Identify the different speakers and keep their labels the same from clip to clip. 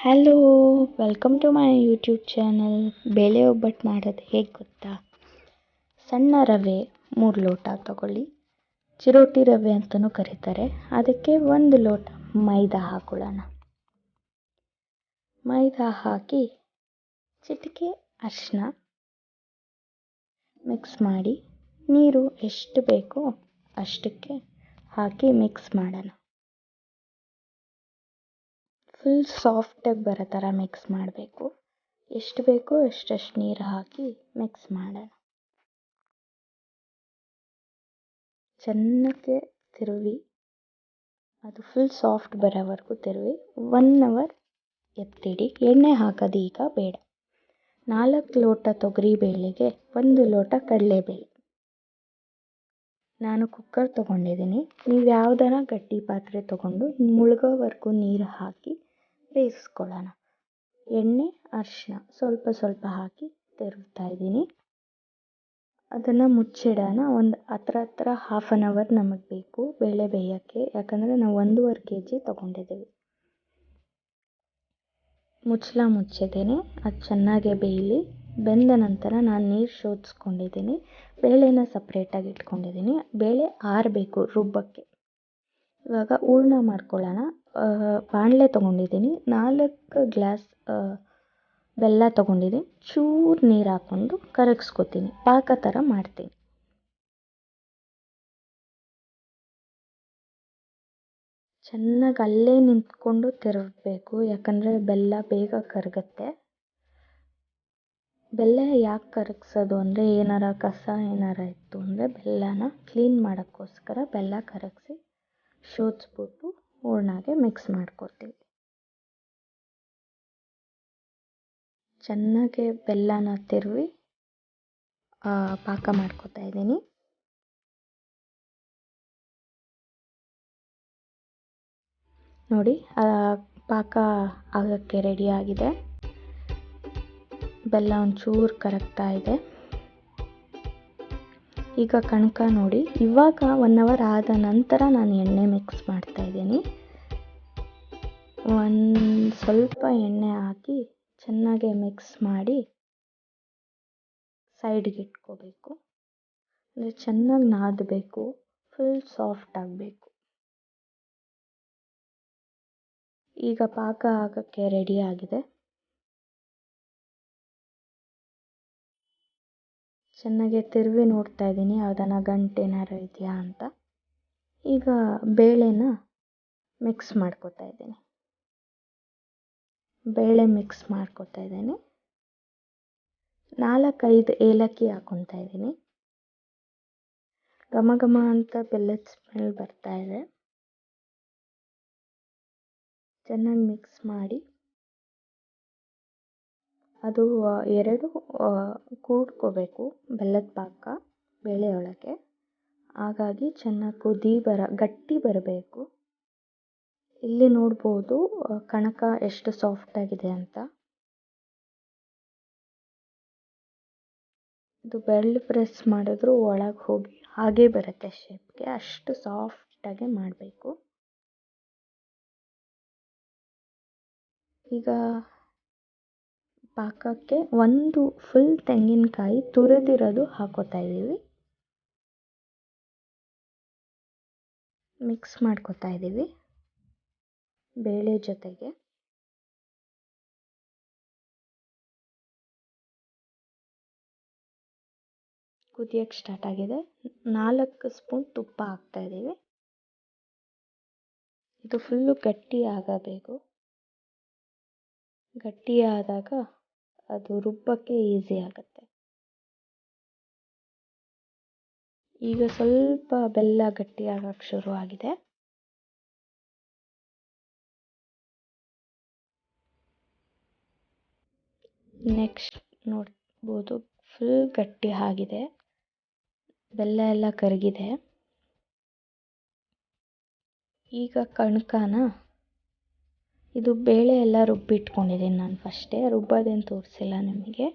Speaker 1: Hello, welcome to my YouTube channel. ಬೇಳೆ ಒಬ್ಬಟ್ಟು ಮಾಡೋದು ಹೇಗೆ ಗೊತ್ತಾ? ಸಣ್ಣ ರವೆ 3 ಲೋಟ ತಗೊಳ್ಳಿ. ಚಿರೋಟಿ ರವೆ ಅಂತಲೂ ಕರೀತಾರೆ. ಅದಕ್ಕೆ 1 ಲೋಟ ಮೈದಾ ಹಾಕೊಳ್ಳೋಣ. ಮೈದಾ ಹಾಕಿ ಚಿಟಿಕೆ ಅರಿಶಿನ ಮಿಕ್ಸ್ ಮಾಡಿ, ನೀರು ಎಷ್ಟು ಬೇಕೋ ಅಷ್ಟಕ್ಕೆ ಹಾಕಿ ಮಿಕ್ಸ್ ಮಾಡೋಣ. ಫುಲ್ ಸಾಫ್ಟಾಗಿ ಬರೋ ಥರ ಮಿಕ್ಸ್ ಮಾಡಬೇಕು. ಎಷ್ಟು ಬೇಕೋ ಅಷ್ಟಷ್ಟು ನೀರು ಹಾಕಿ ಮಿಕ್ಸ್ ಮಾಡೋಣ. ಚೆನ್ನಾಗಿ ತಿರುವಿ, ಅದು ಫುಲ್ ಸಾಫ್ಟ್ ಬರೋವರೆಗೂ ತಿರುವಿ 1 ಅವರ್ ಎತ್ತಿಡಿ. ಎಣ್ಣೆ ಹಾಕೋದು ಈಗ ಬೇಡ. 4 ಲೋಟ ತೊಗರಿ ಬೇಳೆಗೆ 1 ಲೋಟ ಕಡಲೆಬೇಳೆ. ನಾನು ಕುಕ್ಕರ್ ತೊಗೊಂಡಿದ್ದೀನಿ. ನೀವು ಯಾವ್ದಾರ ಗಟ್ಟಿ ಪಾತ್ರೆ ತೊಗೊಂಡು ಮುಳುಗೋವರೆಗೂ ನೀರು ಹಾಕಿ ಬೇಯಿಸ್ಕೊಳ್ಳೋಣ. ಎಣ್ಣೆ, ಅರಿಶಿನ ಸ್ವಲ್ಪ ಸ್ವಲ್ಪ ಹಾಕಿ ತಿರುಗ್ತಾ ಇದ್ದೀನಿ. ಅದನ್ನು ಮುಚ್ಚಿಡೋಣ. ಒಂದು ಹತ್ರ 1/2 ಅವರ್ ನಮಗೆ ಬೇಕು ಬೇಳೆ ಬೇಯೋಕ್ಕೆ. ಯಾಕಂದರೆ ನಾವು 1.5 kg ತೊಗೊಂಡಿದ್ದೀವಿ. ಮುಚ್ಚಿದ್ದೇನೆ. ಅದು ಚೆನ್ನಾಗೇ ಬೇಯಲಿ. ಬೆಂದ ನಂತರ ನಾನು ನೀರು ಶೋಧಿಸ್ಕೊಂಡಿದ್ದೀನಿ. ಬೇಳೆನ ಸಪ್ರೇಟಾಗಿ ಇಟ್ಕೊಂಡಿದ್ದೀನಿ. ಬೇಳೆ ಆರಬೇಕು ರುಬ್ಬಕ್ಕೆ. ಇವಾಗ ಹೂರ್ಣ ಮಾಡ್ಕೊಳ್ಳೋಣ. ಬಾಣಲೆ ತೊಗೊಂಡಿದ್ದೀನಿ. 4 ಗ್ಲಾಸ್ ಬೆಲ್ಲ ತೊಗೊಂಡಿದ್ದೀನಿ. ಚೂರು ನೀರು ಹಾಕ್ಕೊಂಡು ಕರಗಿಸ್ಕೊತೀನಿ. ಪಾಕ ಥರ ಮಾಡ್ತೀನಿ. ಚೆನ್ನಾಗಿ ಅಲ್ಲೇ ನಿಂತ್ಕೊಂಡು ತಿರುಗಬೇಕು. ಯಾಕಂದರೆ ಬೆಲ್ಲ ಬೇಗ ಕರಗುತ್ತೆ. ಬೆಲ್ಲ ಯಾಕೆ ಕರಗಿಸೋದು ಅಂದರೆ, ಏನಾರ ಕಸ ಏನಾರ ಇತ್ತು ಅಂದರೆ ಬೆಲ್ಲನ ಕ್ಲೀನ್ ಮಾಡೋಕ್ಕೋಸ್ಕರ ಬೆಲ್ಲ ಕರಗಿಸಿ ಶೋಧಿಸ್ಬಿಟ್ಟು ಹೂರ್ಣಗೆ ಮಿಕ್ಸ್ ಮಾಡ್ಕೊತೀವಿ. ಚೆನ್ನಾಗಿ ಬೆಲ್ಲನ ತಿರುವಿ ಪಾಕ ಮಾಡ್ಕೊತಾ ಇದ್ದೀನಿ. ನೋಡಿ, ಪಾಕ ಆಗೋಕ್ಕೆ ರೆಡಿಯಾಗಿದೆ. ಬೆಲ್ಲ ಒಂಚೂರು ಕರಗ್ತಾ ಇದೆ. ಈಗ ಕಣಕ ನೋಡಿ. ಇವಾಗ 1 ಅವರ್ ಆದ ನಂತರ ನಾನು ಎಣ್ಣೆ ಮಿಕ್ಸ್ ಮಾಡ್ತಾ ಇದ್ದೀನಿ. ಸ್ವಲ್ಪ ಎಣ್ಣೆ ಹಾಕಿ ಚೆನ್ನಾಗಿ ಮಿಕ್ಸ್ ಮಾಡಿ ಸೈಡ್ಗೆ ಇಟ್ಕೋಬೇಕು. ಅಂದರೆ ಚೆನ್ನಾಗಿ ನಾದಬೇಕು. ಫುಲ್ ಸಾಫ್ಟ್ ಆಗಬೇಕು. ಈಗ ಪಾಕ ಆಗೋಕ್ಕೆ ರೆಡಿಯಾಗಿದೆ. ಚೆನ್ನಾಗಿ ತಿರುವಿ ನೋಡ್ತಾ ಇದ್ದೀನಿ ಯಾವ್ದಾನ ಗಂಟು ಏನಾರು ಇದೆಯಾ ಅಂತ. ಈಗ ಬೇಳೆನ ಮಿಕ್ಸ್ ಮಾಡ್ಕೊತಾ ಇದ್ದೀನಿ. ಬೇಳೆ ಮಿಕ್ಸ್ ಮಾಡ್ಕೊತಾ ಇದ್ದೀನಿ. 4-5 ಏಲಕ್ಕಿ ಹಾಕ್ಕೊತಾ ಇದ್ದೀನಿ. ಘಮ ಘಮ ಅಂತ ಬೆಲ್ಲದ ಸ್ಮೆಲ್ ಬರ್ತಾ ಇದೆ. ಚೆನ್ನಾಗಿ ಮಿಕ್ಸ್ ಮಾಡಿ ಅದು 2 ಕೂಡ್ಕೋಬೇಕು ಬೆಲ್ಲದ ಪಾಕ ಬೇಳೆಯೊಳಗೆ. ಹಾಗಾಗಿ ಚೆನ್ನಾಗಿ ಗಟ್ಟಿ ಬರಬೇಕು. ಇಲ್ಲಿ ನೋಡ್ಬೋದು ಕಣಕ ಎಷ್ಟು ಸಾಫ್ಟಾಗಿದೆ ಅಂತ. ಇದು ಬೆರಳು ಪ್ರೆಸ್ ಮಾಡಿದ್ರೂ ಒಳಗೆ ಹೋಗಿ ಹಾಗೇ ಬರುತ್ತೆ ಶೇಪ್ಗೆ. ಅಷ್ಟು ಸಾಫ್ಟಾಗೆ ಮಾಡಬೇಕು. ಈಗ ಪಾಕಕ್ಕೆ 1 ಫುಲ್ ತೆಂಗಿನಕಾಯಿ ತುರಿದಿರೋದು ಹಾಕೋತಾ ಇದ್ದೀವಿ. ಮಿಕ್ಸ್ ಮಾಡ್ಕೊತಾ ಇದ್ದೀವಿ ಬೇಳೆ ಜೊತೆಗೆ. ಕುದಿಯೋಕ್ಕೆ ಸ್ಟಾರ್ಟ್ ಆಗಿದೆ. 4 ಸ್ಪೂನ್ ತುಪ್ಪ ಹಾಕ್ತಾ ಇದ್ದೀವಿ. ಇದು ಫುಲ್ಲು ಗಟ್ಟಿ ಆಗಬೇಕು. ಗಟ್ಟಿ ಆದಾಗ ಅದು ರುಬ್ಬಕ್ಕೆ ಈಸಿ ಆಗುತ್ತೆ. ಈಗ ಸ್ವಲ್ಪ ಬೆಲ್ಲ ಗಟ್ಟಿ ಆಗಕ್ಕೆ ಶುರು ಆಗಿದೆ. ನೆಕ್ಸ್ಟ್ ನೋಡ್ಬೋದು ಫುಲ್ ಗಟ್ಟಿ ಆಗಿದೆ. ಬೆಲ್ಲ ಎಲ್ಲ ಕರಗಿದೆ. ಈಗ ಕಣಕನ ಇದು ಬೇಳೆ ಎಲ್ಲ ರುಬ್ಬಿಟ್ಕೊಂಡಿದ್ದೀನಿ ನಾನು ಫಸ್ಟೇ. ರುಬ್ಬೋದೇನು ತೋರಿಸಿಲ್ಲ ನಿಮಗೆ.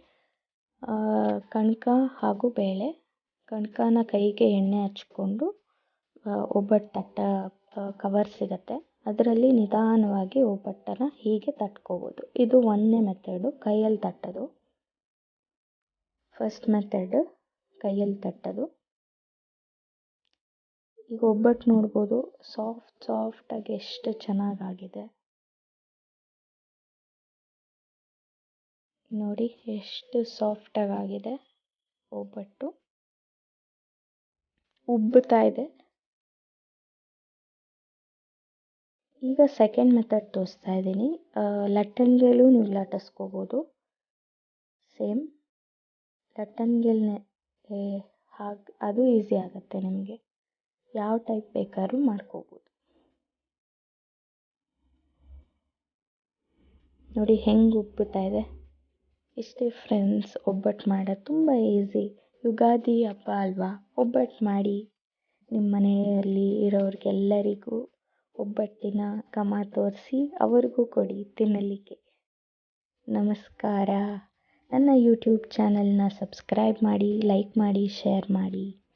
Speaker 1: ಕಣಕ ಹಾಗೂ ಬೇಳೆ. ಕಣಕನ ಕೈಗೆ ಎಣ್ಣೆ ಹಚ್ಕೊಂಡು ಒಬ್ಬಟ್ಟು ತಟ್ಟ ಕವರ್ ಸಿಗುತ್ತೆ ಅದರಲ್ಲಿ ನಿಧಾನವಾಗಿ ಒಬ್ಬಟ್ಟನ್ನು ಹೀಗೆ ತಟ್ಕೋಬೋದು. ಇದು ಒಂದನೇ ಮೆಥಡು, ಕೈಯಲ್ಲಿ ತಟ್ಟೋದು. ಫಸ್ಟ್ ಮೆಥಡ್ ಕೈಯಲ್ಲಿ ತಟ್ಟೋದು. ಈಗ ಒಬ್ಬಟ್ಟು ನೋಡ್ಬೋದು, ಸಾಫ್ಟಾಗಿ ಎಷ್ಟು ಚೆನ್ನಾಗಾಗಿದೆ ನೋಡಿ, ಎಷ್ಟು ಸಾಫ್ಟಾಗಿದೆ ಒಬ್ಬಟ್ಟು, ಉಬ್ಬುತ್ತಾ ಇದೆ. ಈಗ ಸೆಕೆಂಡ್ ಮೆಥಡ್ ತೋರಿಸ್ತಾ ಇದ್ದೀನಿ. ಲಟ್ಟಣಿಗೆಲೂ ನೀವು ಲಟ್ಟಿಸ್ಕೋಬೋದು. ಸೇಮ್ ಲಟ್ಟಣಿಗೆಲ್ನೇ ಹಾಗೆ ಅದು ಈಸಿ ಆಗುತ್ತೆ ನಿಮಗೆ. ಯಾವ ಟೈಪ್ ಬೇಕಾದ್ರೂ ಮಾಡ್ಕೋಬೋದು. ನೋಡಿ ಹೆಂಗೆ ಉಬ್ಬುತ್ತಾ ಇದೆ. ಇಷ್ಟೇ ಫ್ರೆಂಡ್ಸ್, ಒಬ್ಬಟ್ಟು ಮಾಡೋದು ತುಂಬ ಈಸಿ. ಯುಗಾದಿ ಹಬ್ಬ ಅಲ್ವಾ, ಒಬ್ಬಟ್ಟು ಮಾಡಿ ನಿಮ್ಮ ಮನೆಯಲ್ಲಿ ಇರೋರಿಗೆಲ್ಲರಿಗೂ ಒಬ್ಬಟ್ಟಿನ ಘಮ ತೋರಿಸಿ ಅವ್ರಿಗೂ ಕೊಡಿ ತಿನ್ನಲಿಕ್ಕೆ. ನಮಸ್ಕಾರ. ನನ್ನ ಯೂಟ್ಯೂಬ್ ಚಾನಲ್ನ ಸಬ್ಸ್ಕ್ರೈಬ್ ಮಾಡಿ, ಲೈಕ್ ಮಾಡಿ, ಶೇರ್ ಮಾಡಿ.